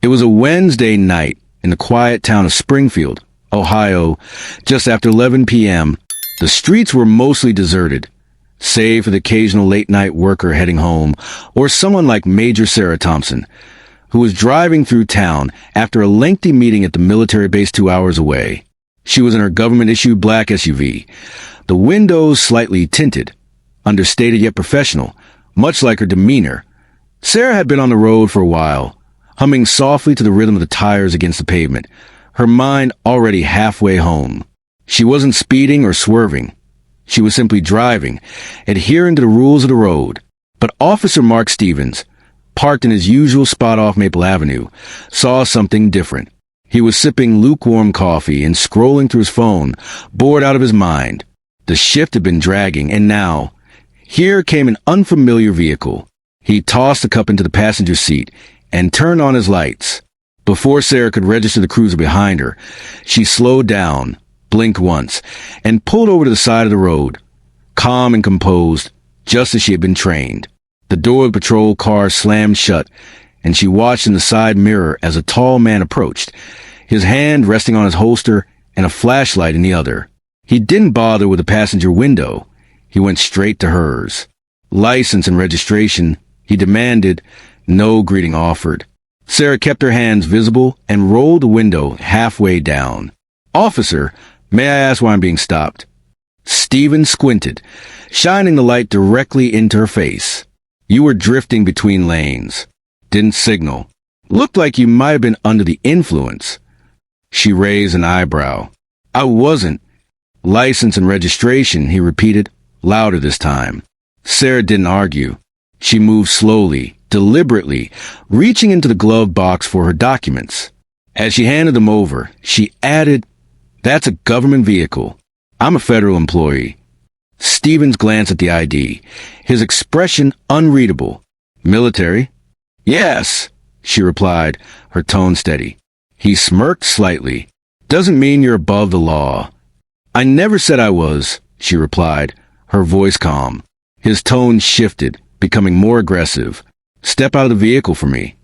It was a Wednesday night in the quiet town of Springfield, Ohio, just after 11 p.m. The streets were mostly deserted, save for the occasional late-night worker heading home, or someone like Major Sarah Thompson, who was driving through town after a lengthy meeting at the military base 2 hours away. She was in her government-issued black SUV, the windows slightly tinted, understated yet professional, much like her demeanor. Sarah had been on the road for a while, humming softly to the rhythm of the tires against the pavement, her mind already halfway home. She wasn't speeding or swerving. She was simply driving, adhering to the rules of the road. But Officer Mark Stevens, parked in his usual spot off Maple Avenue, saw something different. He was sipping lukewarm coffee and scrolling through his phone, bored out of his mind. The shift had been dragging, and now, here came an unfamiliar vehicle. He tossed the cup into the passenger seat and turned on his lights. Before Sarah could register the cruiser behind her, she slowed down, blinked once, and pulled over to the side of the road, calm and composed, just as she had been trained. The door of the patrol car slammed shut, and she watched in the side mirror as a tall man approached, his hand resting on his holster and a flashlight in the other. He didn't bother with the passenger window. He went straight to hers. License and registration, he demanded, no greeting offered. Sarah kept her hands visible and rolled the window halfway down. "Officer, may I ask why I'm being stopped?" Stevens squinted, shining the light directly into her face. "You were drifting between lanes. Didn't signal. Looked like you might have been under the influence." She raised an eyebrow. "I wasn't." "License and registration," he repeated, louder this time. Sarah didn't argue. She moved slowly, deliberately, reaching into the glove box for her documents. As she handed them over, she added, "That's a government vehicle. I'm a federal employee." Stevens glanced at the ID, his expression unreadable. "Military?" "Yes," she replied, her tone steady. He smirked slightly. "Doesn't mean you're above the law." "I never said I was," she replied, her voice calm. His tone shifted, becoming more aggressive. "Step out of the vehicle for me."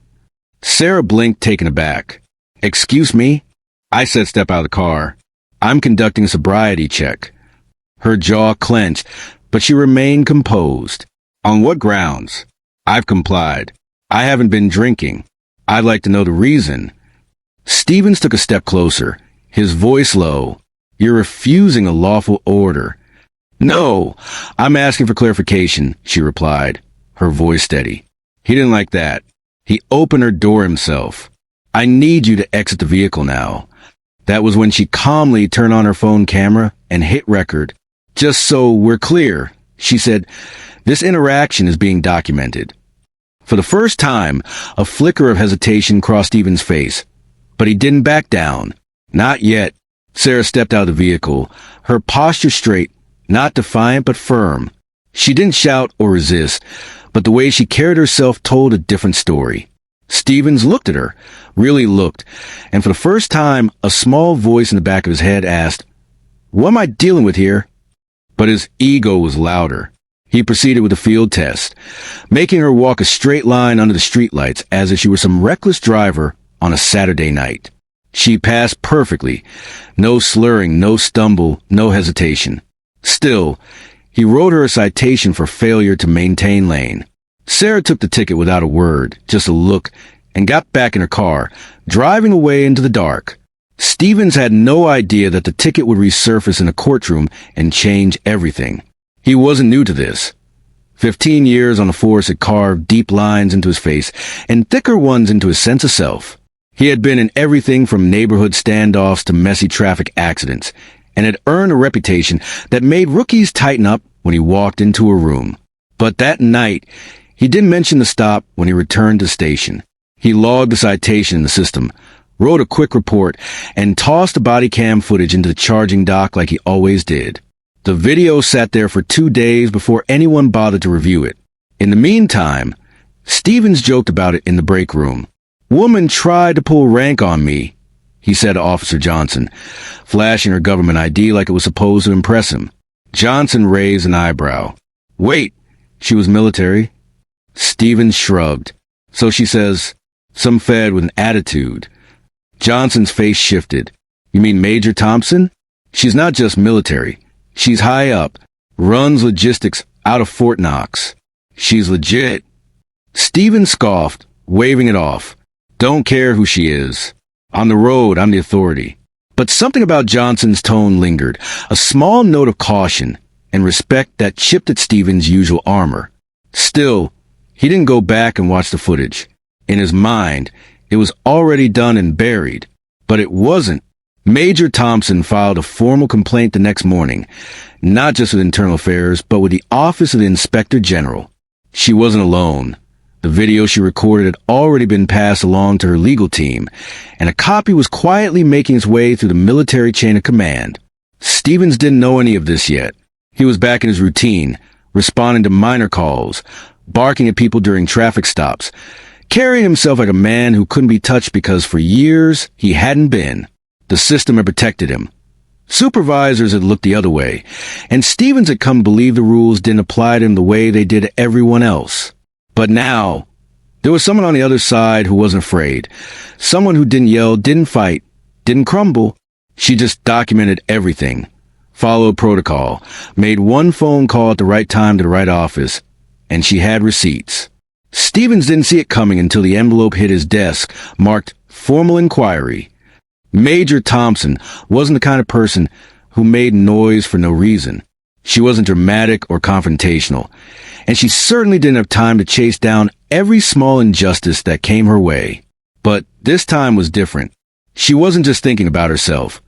Sarah blinked, taken aback. "Excuse me?" "I said step out of the car. I'm conducting a sobriety check." Her jaw clenched, but she remained composed. "On what grounds?" "I've complied. I haven't been drinking. I'd like to know the reason." Stevens took a step closer, his voice low. "You're refusing a lawful order." "No, I'm asking for clarification," she replied, her voice steady. He didn't like that. He opened her door himself. "I need you to exit the vehicle now." That was when she calmly turned on her phone camera and hit record. "Just so we're clear," she said, "this interaction is being documented." For the first time, a flicker of hesitation crossed Stevens' face, but he didn't back down. "Not yet." Sarah stepped out of the vehicle, her posture straight, not defiant but firm. She didn't shout or resist, but the way she carried herself told a different story. Stevens looked at her, really looked, and for the first time, a small voice in the back of his head asked, "What am I dealing with here?" But his ego was louder. He proceeded with the field test, making her walk a straight line under the streetlights as if she were some reckless driver on a Saturday night. She passed perfectly. No slurring, no stumble, no hesitation. Still, he wrote her a citation for failure to maintain lane. Sarah took the ticket without a word, just a look, and got back in her car, driving away into the dark. Stevens had no idea that the ticket would resurface in a courtroom and change everything. He wasn't new to this. 15 years on the force had carved deep lines into his face and thicker ones into his sense of self. He had been in everything from neighborhood standoffs to messy traffic accidents, and had earned a reputation that made rookies tighten up when he walked into a room. But that night, he didn't mention the stop when he returned to the station. He logged the citation in the system, wrote a quick report, and tossed the body cam footage into the charging dock like he always did. The video sat there for 2 days before anyone bothered to review it. In the meantime, Stevens joked about it in the break room. "Woman tried to pull rank on me," he said to Officer Johnson, flashing her government ID like it was supposed to impress him. Johnson raised an eyebrow. "Wait, she was military?" Stevens shrugged. "So she says, some fed with an attitude. Johnson's face shifted. You mean Major Thompson? She's not just military. She's high up, runs logistics out of Fort Knox. She's legit. Stephen scoffed, waving it off. Don't care who she is. On the road, I'm the authority. But something about Johnson's tone lingered, a small note of caution and respect that chipped at Stephen's usual armor. Still, he didn't go back and watch the footage. In his mind, it was already done and buried. But it wasn't. Major Thompson filed a formal complaint the next morning, not just with Internal Affairs, but with the Office of the Inspector General. She wasn't alone. The video she recorded had already been passed along to her legal team, and a copy was quietly making its way through the military chain of command. Stevens didn't know any of this yet. He was back in his routine, responding to minor calls, barking at people during traffic stops, carrying himself like a man who couldn't be touched because for years he hadn't been. The system had protected him. Supervisors had looked the other way, and Stevens had come to believe the rules didn't apply to him the way they did to everyone else. But now, there was someone on the other side who wasn't afraid. Someone who didn't yell, didn't fight, didn't crumble. She just documented everything, followed protocol, made one phone call at the right time to the right office, and she had receipts. Stevens didn't see it coming until the envelope hit his desk, marked Formal Inquiry. Major Thompson wasn't the kind of person who made noise for no reason. She wasn't dramatic or confrontational, and she certainly didn't have time to chase down every small injustice that came her way. But this time was different. She wasn't just thinking about herself.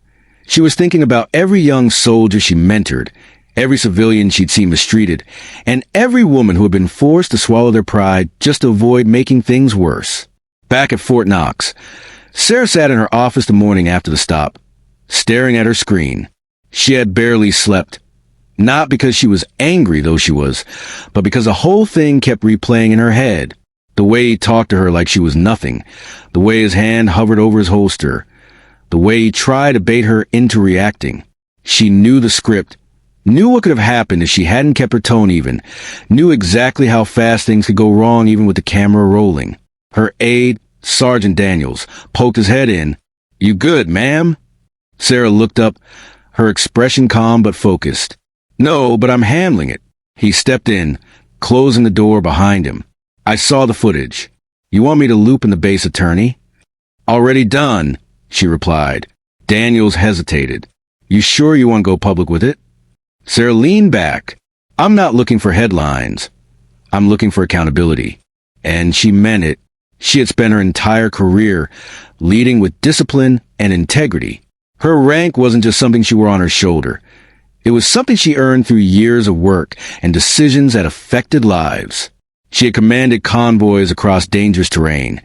She was thinking about every young soldier she mentored, every civilian she'd seen mistreated, and every woman who had been forced to swallow their pride just to avoid making things worse. Back at Fort Knox, Sarah sat in her office the morning after the stop, staring at her screen. She had barely slept. Not because she was angry, though she was, but because the whole thing kept replaying in her head. The way he talked to her like she was nothing, the way his hand hovered over his holster, the way he tried to bait her into reacting. She knew the script, knew what could have happened if she hadn't kept her tone even, knew exactly how fast things could go wrong even with the camera rolling. Her aide, Sergeant Daniels, poked his head in. "You good, ma'am?" Sarah looked up, her expression calm but focused. "No, but I'm handling it." He stepped in, closing the door behind him. "I saw the footage. You want me to loop in the base attorney?" "Already done," she replied. Daniels hesitated. "You sure you want to go public with it?" Sarah leaned back. "I'm not looking for headlines. I'm looking for accountability." And she meant it. She had spent her entire career leading with discipline and integrity. Her rank wasn't just something she wore on her shoulder. It was something she earned through years of work and decisions that affected lives. She had commanded convoys across dangerous terrain,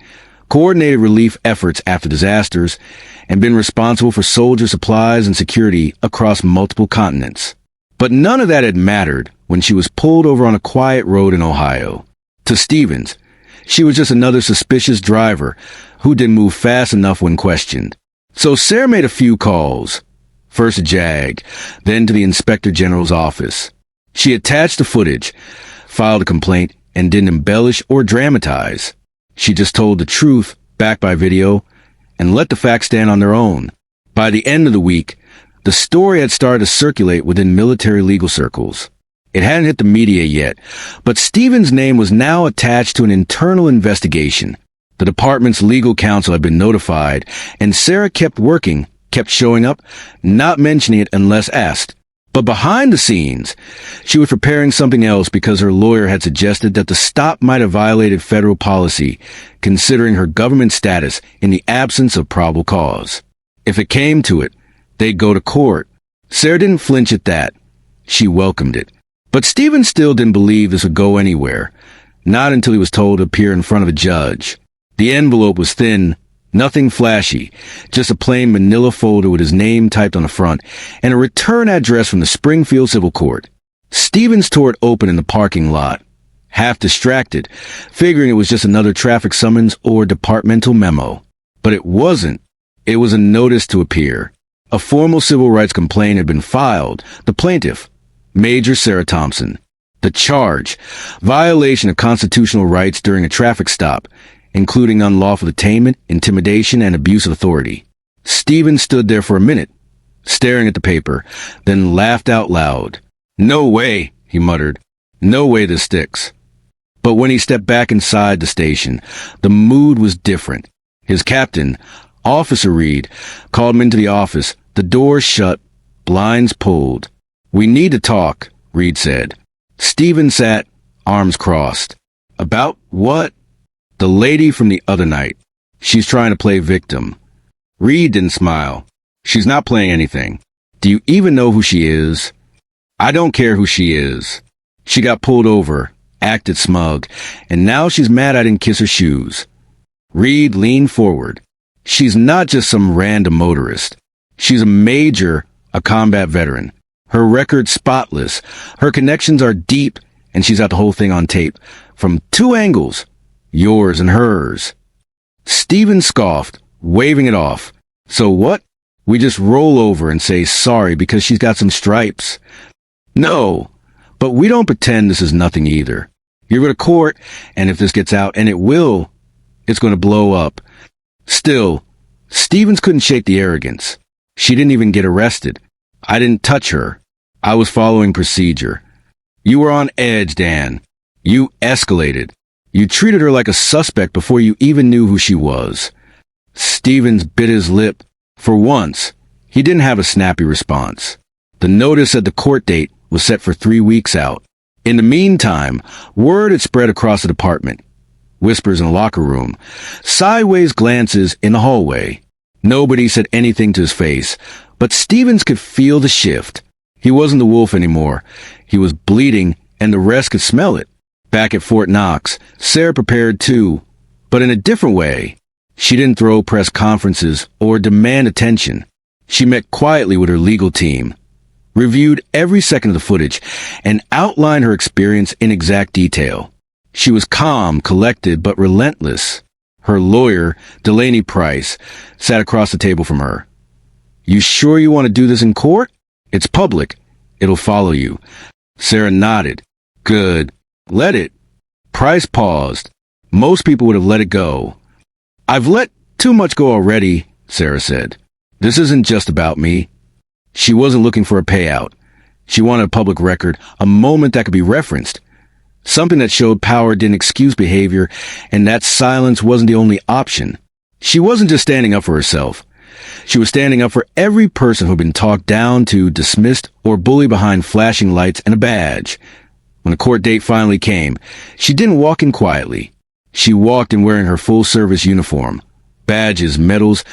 coordinated relief efforts after disasters, and been responsible for soldier supplies and security across multiple continents. But none of that had mattered when she was pulled over on a quiet road in Ohio. To Stevens, she was just another suspicious driver who didn't move fast enough when questioned. So Sarah made a few calls. First to JAG, then to the Inspector General's office. She attached the footage, filed a complaint, and didn't embellish or dramatize. She just told the truth, backed by video, and let the facts stand on their own. By the end of the week, the story had started to circulate within military legal circles. It hadn't hit the media yet, but Stevens' name was now attached to an internal investigation. The department's legal counsel had been notified, and Sarah kept working, kept showing up, not mentioning it unless asked. But behind the scenes, she was preparing something else because her lawyer had suggested that the stop might have violated federal policy, considering her government status in the absence of probable cause. If it came to it, they'd go to court. Sarah didn't flinch at that. She welcomed it. But Stephen still didn't believe this would go anywhere, not until he was told to appear in front of a judge. The envelope was thin, nothing flashy, just a plain manila folder with his name typed on the front and a return address from the Springfield Civil Court. Stevens tore it open in the parking lot, half distracted, figuring it was just another traffic summons or departmental memo. But it wasn't. It was a notice to appear. A formal civil rights complaint had been filed. The plaintiff, Major Sarah Thompson. The charge, violation of constitutional rights during a traffic stop, including unlawful detainment, intimidation, and abuse of authority. Stevens stood there for a minute, staring at the paper, then laughed out loud. "No way," he muttered. "No way this sticks." But when he stepped back inside the station, the mood was different. His captain, Officer Reed, called him into the office, the doors shut, blinds pulled. "We need to talk," Reed said. Stevens sat, arms crossed. "About what?" "The lady from the other night. She's trying to play victim." Reed didn't smile. "She's not playing anything. Do you even know who she is?" "I don't care who she is. She got pulled over, acted smug, and now she's mad I didn't kiss her shoes." Reed leaned forward. "She's not just some random motorist. She's a major, a combat veteran. Her record's spotless. Her connections are deep, and she's got the whole thing on tape. From two angles, yours and hers." Stevens scoffed, waving it off. "So what? We just roll over and say sorry because she's got some stripes?" "No, but we don't pretend this is nothing either. You go to court, and if this gets out, and it will, it's going to blow up." Still, Stevens couldn't shake the arrogance. "She didn't even get arrested. I didn't touch her. I was following procedure." "You were on edge, Dan. You escalated. You treated her like a suspect before you even knew who she was." Stevens bit his lip. For once, he didn't have a snappy response. The notice at the court date was set for 3 weeks out. In the meantime, word had spread across the department. Whispers in the locker room. Sideways glances in the hallway. Nobody said anything to his face, but Stevens could feel the shift. He wasn't the wolf anymore. He was bleeding, and the rest could smell it. Back at Fort Knox, Sarah prepared too, but in a different way. She didn't throw press conferences or demand attention. She met quietly with her legal team, reviewed every second of the footage, and outlined her experience in exact detail. She was calm, collected, but relentless. Her lawyer, Delaney Price, sat across the table from her. "You sure you want to do this in court? It's public. It'll follow you." Sarah nodded. "Good. Let it." Price paused. Most people would have let it go. "I've let too much go already," Sarah said. "This isn't just about me." She wasn't looking for a payout. She wanted a public record, a moment that could be referenced. Something that showed power didn't excuse behavior, and that silence wasn't the only option. She wasn't just standing up for herself. She was standing up for every person who'd been talked down to, dismissed, or bullied behind flashing lights and a badge. When the court date finally came, she didn't walk in quietly. She walked in wearing her full-service uniform. Badges, medals,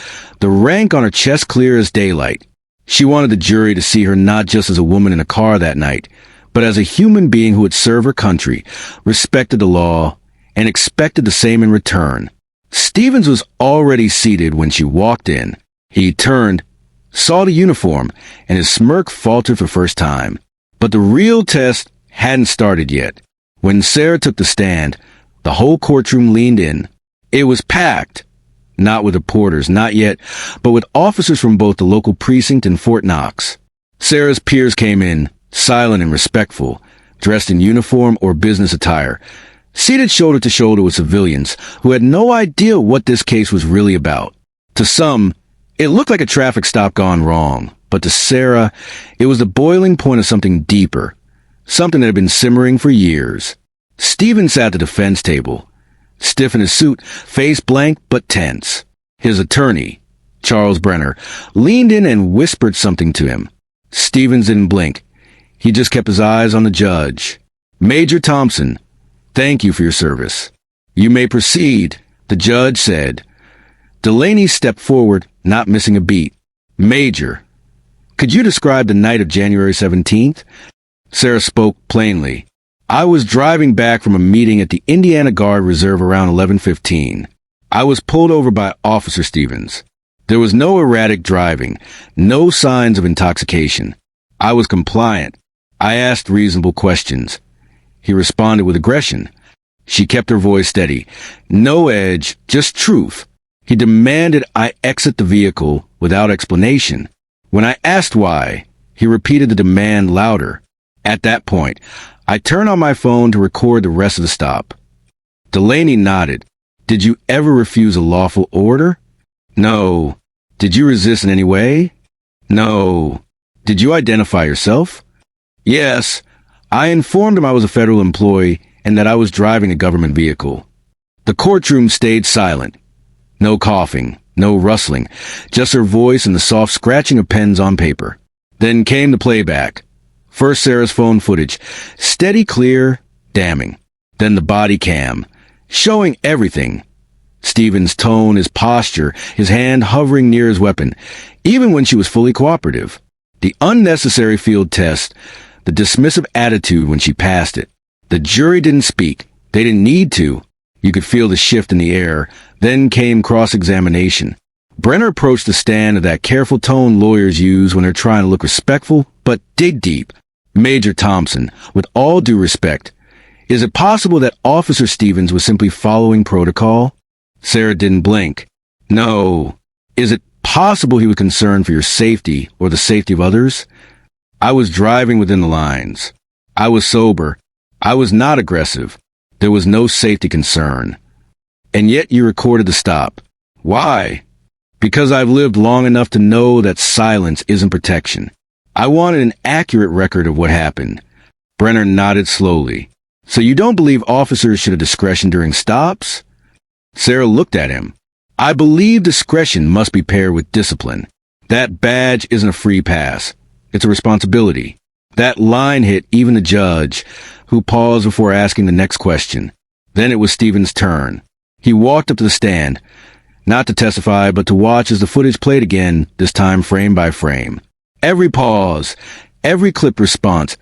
the rank on her chest clear as daylight. She wanted the jury to see her not just as a woman in a car that night, but as a human being who had served her country, respected the law, and expected the same in return. Stevens was already seated when she walked in. He turned, saw the uniform, and his smirk faltered for the first time. But the real test hadn't started yet. When Sarah took the stand, the whole courtroom leaned in. It was packed. Not with reporters, not yet, but with officers from both the local precinct and Fort Knox. Sarah's peers came in, silent and respectful, dressed in uniform or business attire, seated shoulder to shoulder with civilians who had no idea what this case was really about. To some, it looked like a traffic stop gone wrong, but to Sarah, it was the boiling point of something deeper, something that had been simmering for years. Stevens sat at the defense table, stiff in his suit, face blank but tense. His attorney, Charles Brenner, leaned in and whispered something to him. Stevens didn't blink. He just kept his eyes on the judge. "Major Thompson, thank you for your service. You may proceed," the judge said. Delaney stepped forward, not missing a beat. "Major, could you describe the night of January 17th? Sarah spoke plainly. "I was driving back from a meeting at the Indiana Guard Reserve around 11:15. I was pulled over by Officer Stevens. There was no erratic driving, no signs of intoxication. I was compliant. I asked reasonable questions. He responded with aggression. She kept her voice steady. No edge, just truth. He demanded I exit the vehicle without explanation. When I asked why, he repeated the demand louder. At that point, I turned on my phone to record the rest of the stop." Delaney nodded. Did you ever refuse a lawful order? No. Did you resist in any way? No. Did you identify yourself? Yes. I informed him I was a federal employee and that I was driving a government vehicle. The courtroom stayed silent. No coughing, no rustling, just her voice and the soft scratching of pens on paper. Then came the playback. First Sarah's phone footage, steady, clear, damning. Then the body cam, showing everything. Stephen's tone, his posture, his hand hovering near his weapon, even when she was fully cooperative. The unnecessary field test, the dismissive attitude when she passed it. The jury didn't speak. They didn't need to. You could feel the shift in the air. Then came cross-examination. Brenner approached the stand of that careful tone lawyers use when they're trying to look respectful, but dig deep. Major Thompson, with all due respect, is it possible that Officer Stevens was simply following protocol? Sarah didn't blink. No. Is it possible he was concerned for your safety or the safety of others? I was driving within the lines. I was sober. I was not aggressive. There was no safety concern. And yet you recorded the stop. Why? Because I've lived long enough to know that silence isn't protection. I wanted an accurate record of what happened. Brenner nodded slowly. So you don't believe officers should have discretion during stops? Sarah looked at him. I believe discretion must be paired with discipline. That badge isn't a free pass. It's a responsibility. That line hit even the judge, who paused before asking the next question. Then it was Stephen's turn. He walked up to the stand, not to testify, but to watch as the footage played again, this time frame by frame. Every pause, every clip response,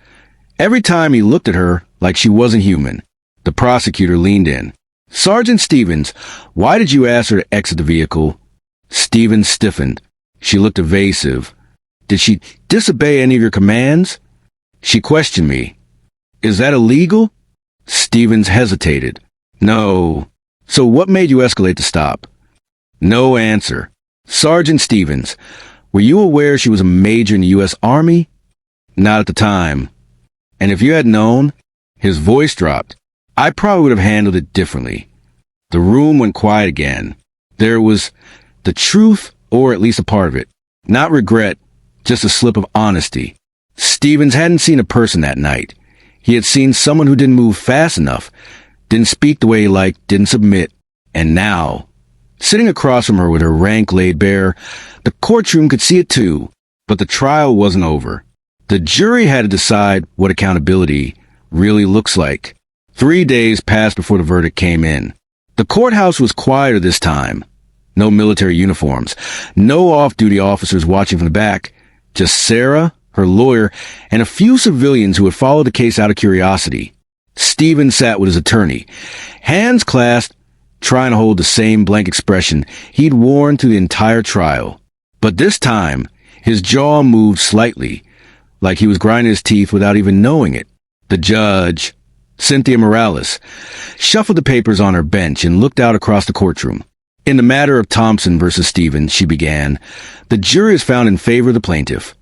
every time he looked at her like she wasn't human. The prosecutor leaned in. Sergeant Stevens, why did you ask her to exit the vehicle? Stevens stiffened. She looked evasive. Did she disobey any of your commands? She questioned me. Is that illegal? Stevens hesitated. No. So what made you escalate the stop? No answer. Sergeant Stevens, were you aware she was a major in the U.S. Army? Not at the time. And if you had known, his voice dropped. I probably would have handled it differently. The room went quiet again. There was the truth, or at least a part of it. Not regret, just a slip of honesty. Stevens hadn't seen a person that night. He had seen someone who didn't move fast enough, didn't speak the way he liked, didn't submit. And now, sitting across from her with her rank laid bare, the courtroom could see it too. But the trial wasn't over. The jury had to decide what accountability really looks like. 3 days passed before the verdict came in. The courthouse was quieter this time. No military uniforms, no off-duty officers watching from the back, just Sarah, her lawyer, and a few civilians who had followed the case out of curiosity. Stephen sat with his attorney, hands clasped, trying to hold the same blank expression he'd worn through the entire trial. But this time, his jaw moved slightly, like he was grinding his teeth without even knowing it. The judge, Cynthia Morales, shuffled the papers on her bench and looked out across the courtroom. In the matter of Thompson versus Stevens, she began, the jury is found in favor of the plaintiff.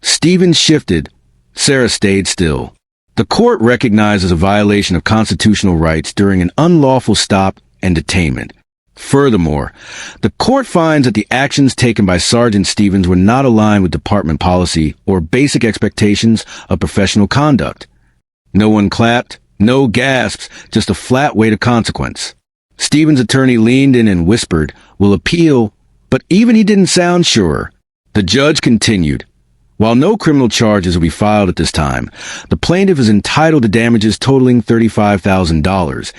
Stevens shifted. Sarah stayed still. The court recognizes a violation of constitutional rights during an unlawful stop and detainment. Furthermore, the court finds that the actions taken by Sergeant Stevens were not aligned with department policy or basic expectations of professional conduct. No one clapped, no gasps, just a flat weight of consequence. Stevens' attorney leaned in and whispered, "We'll appeal," but even he didn't sound sure. The judge continued. While no criminal charges will be filed at this time, the plaintiff is entitled to damages totaling $35,000,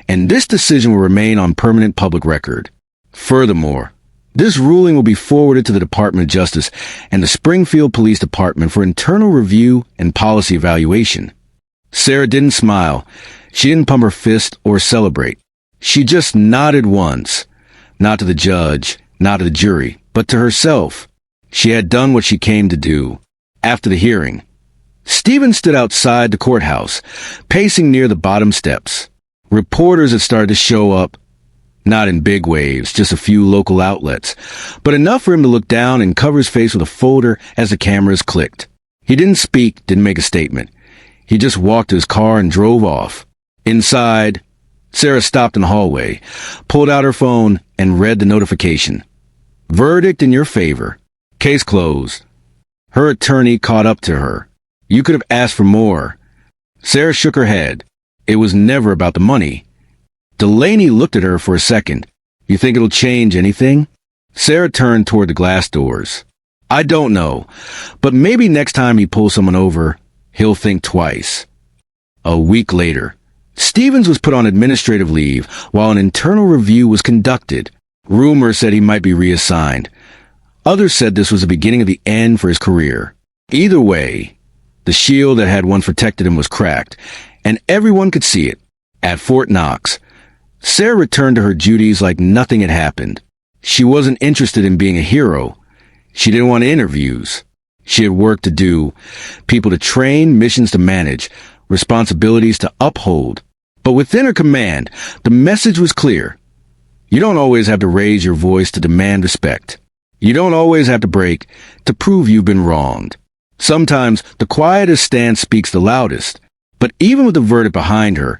and this decision will remain on permanent public record. Furthermore, this ruling will be forwarded to the Department of Justice and the Springfield Police Department for internal review and policy evaluation. Sarah didn't smile. She didn't pump her fist or celebrate. She just nodded once, not to the judge, not to the jury, but to herself. She had done what she came to do. After the hearing, Stephen stood outside the courthouse, pacing near the bottom steps. Reporters had started to show up, not in big waves, just a few local outlets, but enough for him to look down and cover his face with a folder as the cameras clicked. He didn't speak, didn't make a statement. He just walked to his car and drove off. Inside, Sarah stopped in the hallway, pulled out her phone, and read the notification. Verdict in your favor. Case closed. Her attorney caught up to her. You could have asked for more. Sarah shook her head. It was never about the money. Delaney looked at her for a second. You think it'll change anything? Sarah turned toward the glass doors. I don't know, but maybe next time he pulls someone over, he'll think twice. A week later, Stevens was put on administrative leave while an internal review was conducted. Rumors said he might be reassigned. Others said this was the beginning of the end for his career. Either way, the shield that had once protected him was cracked, and everyone could see it. At Fort Knox, Sarah returned to her duties like nothing had happened. She wasn't interested in being a hero. She didn't want interviews. She had work to do, people to train, missions to manage, responsibilities to uphold. But within her command, the message was clear. You don't always have to raise your voice to demand respect. You don't always have to break to prove you've been wronged. Sometimes the quietest stance speaks the loudest. But even with the verdict behind her,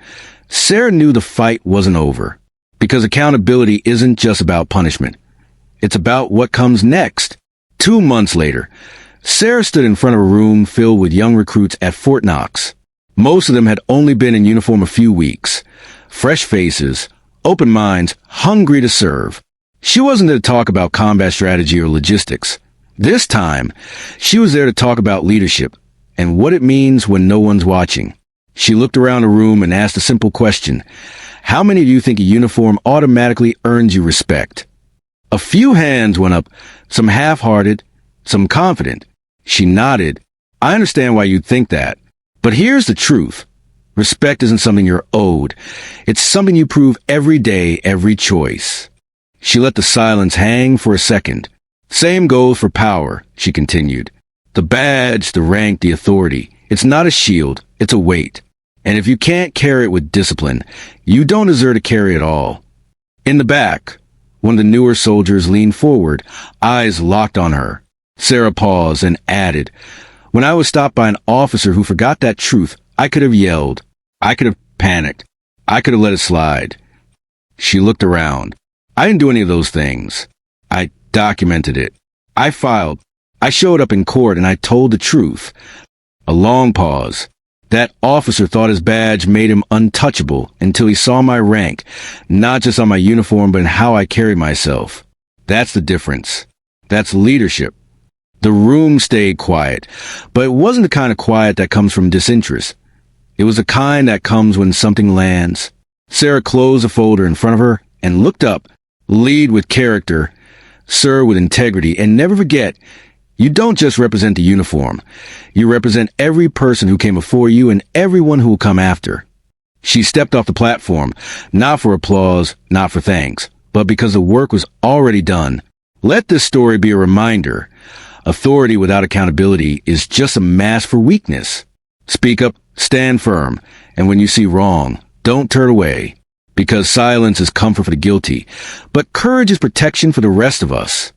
Sarah knew the fight wasn't over. Because accountability isn't just about punishment. It's about what comes next. 2 months later, Sarah stood in front of a room filled with young recruits at Fort Knox. Most of them had only been in uniform a few weeks. Fresh faces, open minds, hungry to serve. She wasn't there to talk about combat strategy or logistics. This time, she was there to talk about leadership and what it means when no one's watching. She looked around the room and asked a simple question. How many do you think a uniform automatically earns you respect? A few hands went up, some half-hearted, some confident. She nodded. I understand why you'd think that. But here's the truth. Respect isn't something you're owed. It's something you prove every day, every choice. She let the silence hang for a second. Same goes for power, she continued. The badge, the rank, the authority. It's not a shield, it's a weight. And if you can't carry it with discipline, you don't deserve to carry it all. In the back, one of the newer soldiers leaned forward, eyes locked on her. Sarah paused and added, when I was stopped by an officer who forgot that truth, I could have yelled. I could have panicked. I could have let it slide. She looked around. I didn't do any of those things. I documented it. I filed. I showed up in court and I told the truth. A long pause. That officer thought his badge made him untouchable until he saw my rank, not just on my uniform, but in how I carry myself. That's the difference. That's leadership. The room stayed quiet, but it wasn't the kind of quiet that comes from disinterest. It was the kind that comes when something lands. Sarah closed the folder in front of her and looked up. Lead with character, serve with integrity, and never forget, you don't just represent the uniform. You represent every person who came before you and everyone who will come after. She stepped off the platform, not for applause, not for thanks, but because the work was already done. Let this story be a reminder. Authority without accountability is just a mask for weakness. Speak up, stand firm, and when you see wrong, don't turn away. Because silence is comfort for the guilty, but courage is protection for the rest of us.